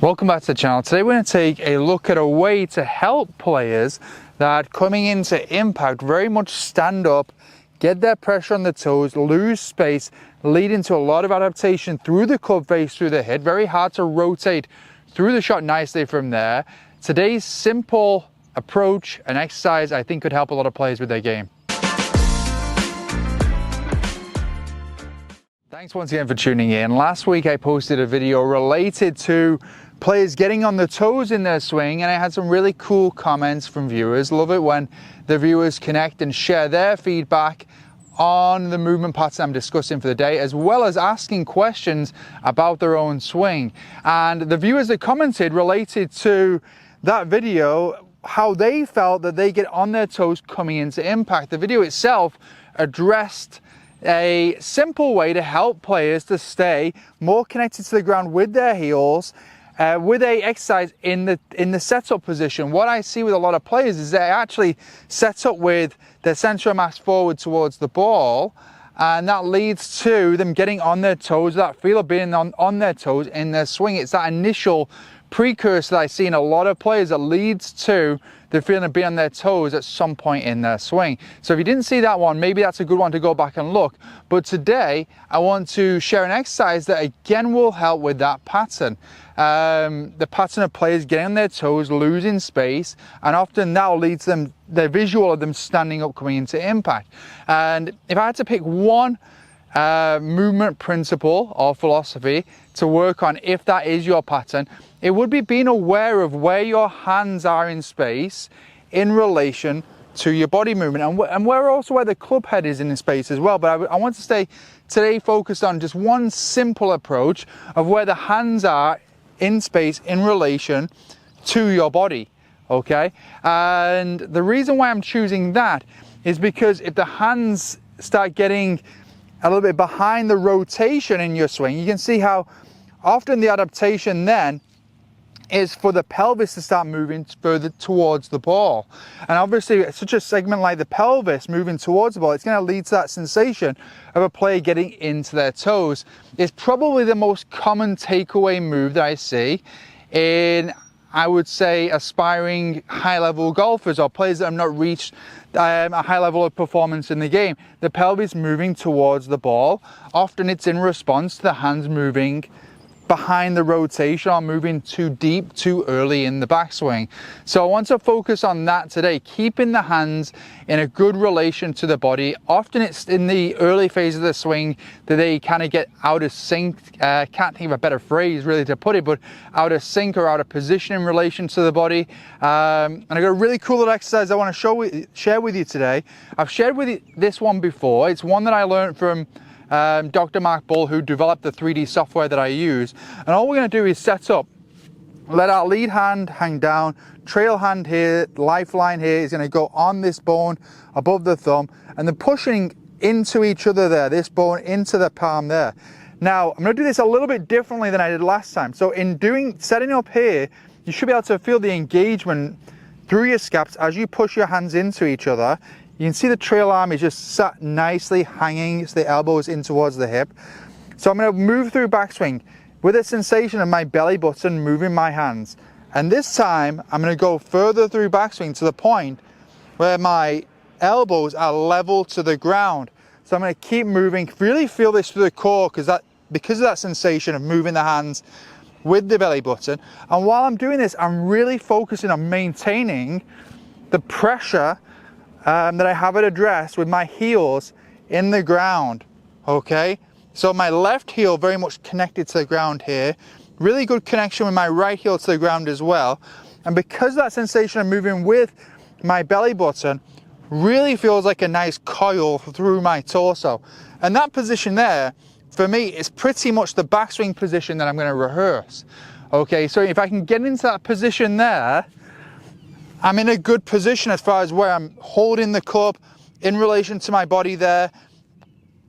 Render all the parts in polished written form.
Welcome back to the channel. Today we're going to take a look at a way to help players that coming into impact very much stand up, get their pressure on the toes, lose space, leading to a lot of adaptation through the club face, through the hit. Very hard to rotate through the shot nicely from there. Today's simple approach and exercise I think could help a lot of players with their game. Thanks once again for tuning in. Last week I posted a video related to players getting on the toes in their swing, and I had some really cool comments from viewers. Love it when the viewers connect and share their feedback on the movement pattern I'm discussing for the day, as well as asking questions about their own swing. And the viewers that commented related to that video, how they felt that they get on their toes coming into impact. The video itself addressed a simple way to help players to stay more connected to the ground with their heels, with a exercise in the setup position. What I see with a lot of players is they actually set up with their center of mass forward towards the ball, and that leads to them getting on their toes, that feel of being on their toes in their swing. It's that initial precursor that I see in a lot of players that leads to the feeling of being on their toes at some point in their swing. So if you didn't see that one, maybe that's a good one to go back and look. But today I want to share an exercise that again will help with that pattern. The pattern of players getting on their toes, losing space, and often that leads them, the visual of them standing up coming into impact. And if I had to pick one movement principle or philosophy to work on, if that is your pattern, it would be being aware of where your hands are in space in relation to your body movement, and where also where the club head is in space as well. But I want to stay today focused on just one simple approach of where the hands are in space in relation to your body, okay? And the reason why I'm choosing that is because if the hands start getting a little bit behind the rotation in your swing, you can see how often the adaptation then is for the pelvis to start moving further towards the ball. And obviously such a segment like the pelvis moving towards the ball, it's going to lead to that sensation of a player getting into their toes. It's probably the most common takeaway move that I see in, I would say, aspiring high-level golfers or players that have not reached a high level of performance in the game. The pelvis moving towards the ball, often it's in response to the hands moving behind the rotation or moving too deep too early in the backswing. So I want to focus on that today, keeping the hands in a good relation to the body. Often it's in the early phase of the swing that they kind of get out of sync. Can't think of a better phrase really to put it, but out of sync or out of position in relation to the body. And I got a really cool little exercise I want to share with you today. I've shared with you this one before. It's one that I learned from Dr. Mark Bull, who developed the 3D software that I use. And all we're going to do is set up, let our lead hand hang down, trail hand here, lifeline here is going to go on this bone above the thumb, and then pushing into each other there, this bone into the palm there. Now I'm going to do this a little bit differently than I did last time. So in setting up here, you should be able to feel the engagement through your scaps as you push your hands into each other. You can see the trail arm is just sat nicely hanging, so the elbow is in towards the hip. So I'm going to move through backswing with a sensation of my belly button moving my hands. And this time I'm going to go further through backswing to the point where my elbows are level to the ground. So I'm going to keep moving, really feel this through the core because of that sensation of moving the hands with the belly button. And while I'm doing this, I'm really focusing on maintaining the pressure that I have at address with my heels in the ground, okay? So my left heel very much connected to the ground here. Really good connection with my right heel to the ground as well. And because of that sensation of moving with my belly button, really feels like a nice coil through my torso. And that position there, for me, is pretty much the backswing position that I'm going to rehearse. Okay, so if I can get into that position there, I'm in a good position as far as where I'm holding the club in relation to my body there.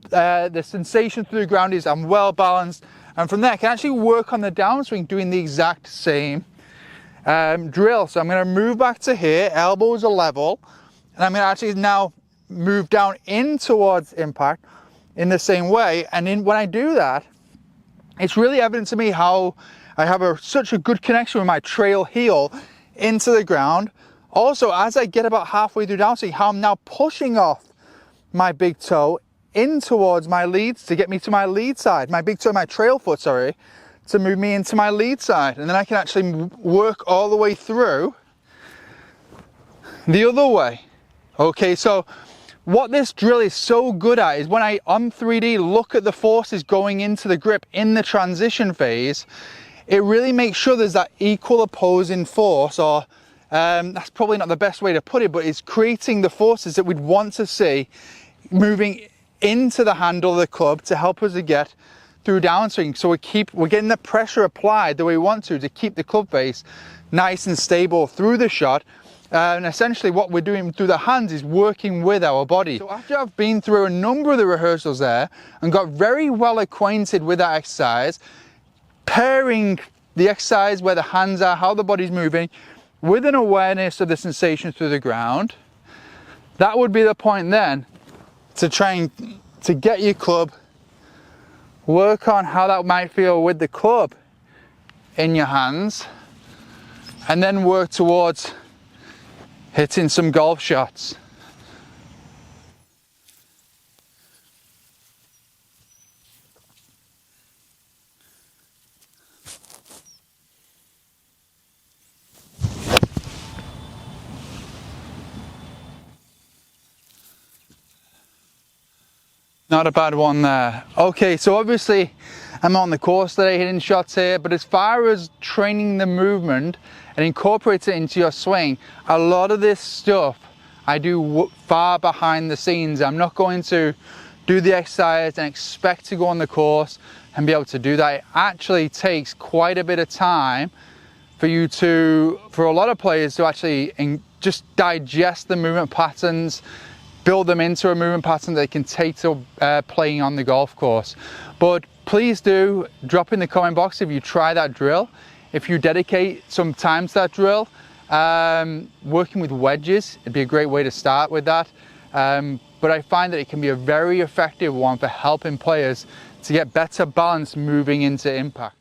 The sensation through the ground is I'm well balanced. And from there, I can actually work on the downswing doing the exact same drill. So I'm going to move back to here, elbows are level. And I'm going to actually now move down in towards impact in the same way. And when I do that, it's really evident to me how I have such a good connection with my trail heel into the ground. Also, as I get about halfway through downswing, how I'm now pushing off my big toe in towards my leads to get me to my lead side, my big toe, my trail foot, sorry, to move me into my lead side. And then I can actually work all the way through the other way. Okay, so what this drill is so good at is when I, on 3D, look at the forces going into the grip in the transition phase, it really makes sure there's that equal opposing force, or that's probably not the best way to put it, but it's creating the forces that we'd want to see moving into the handle of the club to help us to get through downswing. So we're getting the pressure applied the way we want to keep the club face nice and stable through the shot. And essentially what we're doing through the hands is working with our body. So after I've been through a number of the rehearsals there and got very well acquainted with that exercise, pairing the exercise where the hands are, how the body's moving, with an awareness of the sensation through the ground, that would be the point then to try and to get your club, work on how that might feel with the club in your hands, and then work towards hitting some golf shots. Not a bad one there. Okay, so obviously I'm on the course today hitting shots here, but as far as training the movement and incorporate it into your swing, a lot of this stuff I do far behind the scenes. I'm not going to do the exercise and expect to go on the course and be able to do that. It actually takes quite a bit of time for a lot of players to actually just digest the movement patterns, build them into a movement pattern they can take to playing on the golf course. But please do drop in the comment box if you try that drill, if you dedicate some time to that drill. Working with wedges, it'd be a great way to start with that. But I find that it can be a very effective one for helping players to get better balance moving into impact.